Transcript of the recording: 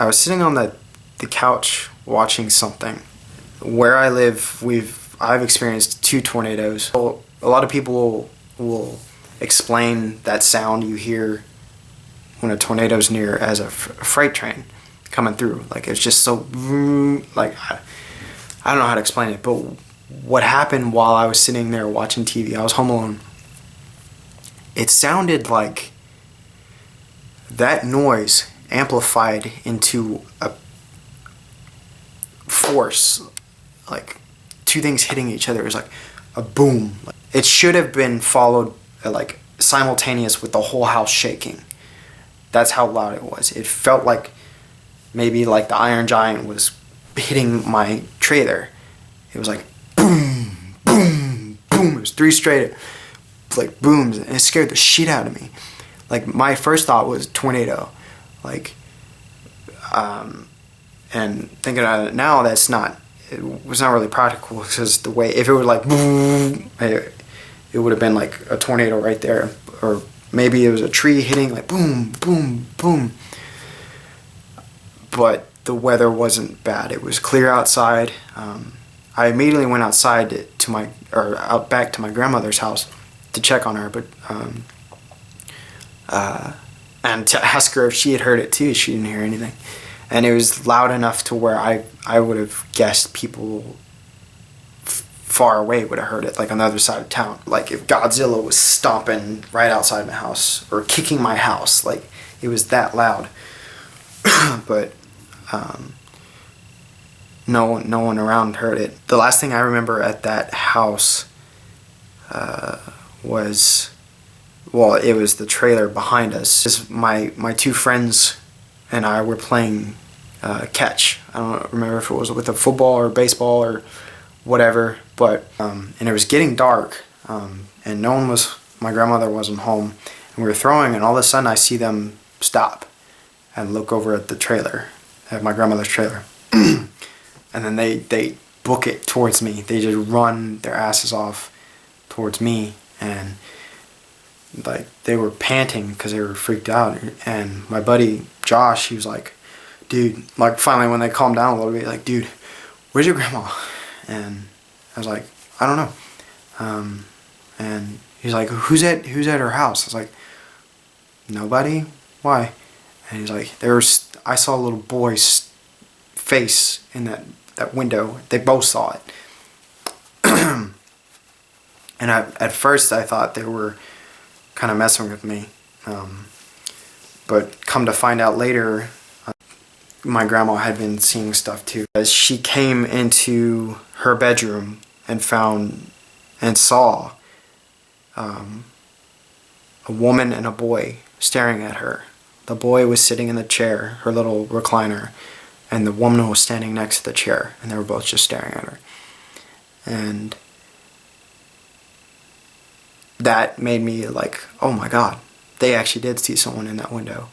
I was sitting on the couch watching something. Where I live, I've experienced 2 tornadoes. So a lot of people will explain that sound you hear when a tornado's near as a freight train coming through. Like, it's just so, like, I don't know how to explain it, but what happened while I was sitting there watching TV, I was home alone, it sounded like that noise amplified into a force, like 2 things hitting each other. It was like a boom. It should have been followed like simultaneous with the whole house shaking. That's how loud it was. It felt like maybe like the Iron Giant was hitting my trailer. It was like boom, boom, boom. It was 3 straight like booms, and it scared the shit out of me. Like, my first thought was tornado. Like, and thinking about it now, it was not really practical, because the way, if it were like boom, it would have been like a tornado right there, or maybe it was a tree hitting like boom, boom, boom. But the weather wasn't bad. It was clear outside. I immediately went outside out back to my grandmother's house to check on her, but and to ask her if she had heard it too. She didn't hear anything, and it was loud enough to where I would have guessed people far away would have heard it, like on the other side of town. Like, if Godzilla was stomping right outside my house or kicking my house, like, it was that loud. But no one around heard it. The last thing I remember at that house was, well, it was the trailer behind us. Just my 2 friends and I were playing catch. I don't remember if it was with a football or baseball or whatever, but and it was getting dark, and my grandmother wasn't home, and we were throwing, and all of a sudden I see them stop and look over at the trailer, at my grandmother's trailer. And then they book it towards me. They just run their asses off towards me, and like, they were panting because they were freaked out. And my buddy Josh, he was like, dude, like, finally when they calmed down a little bit, like, dude, where's your grandma? And I was like, I don't know. And he's like, who's at her house? I was like, nobody. Why? And he's like, I saw a little boy's face in that window. They both saw it. And at first I thought they were kind of messing with me, but come to find out later, my grandma had been seeing stuff too. As she came into her bedroom and saw a woman and a boy staring at her. The boy was sitting in the chair, her little recliner, and the woman was standing next to the chair, and they were both just staring at her. And that made me like, oh my God, they actually did see someone in that window.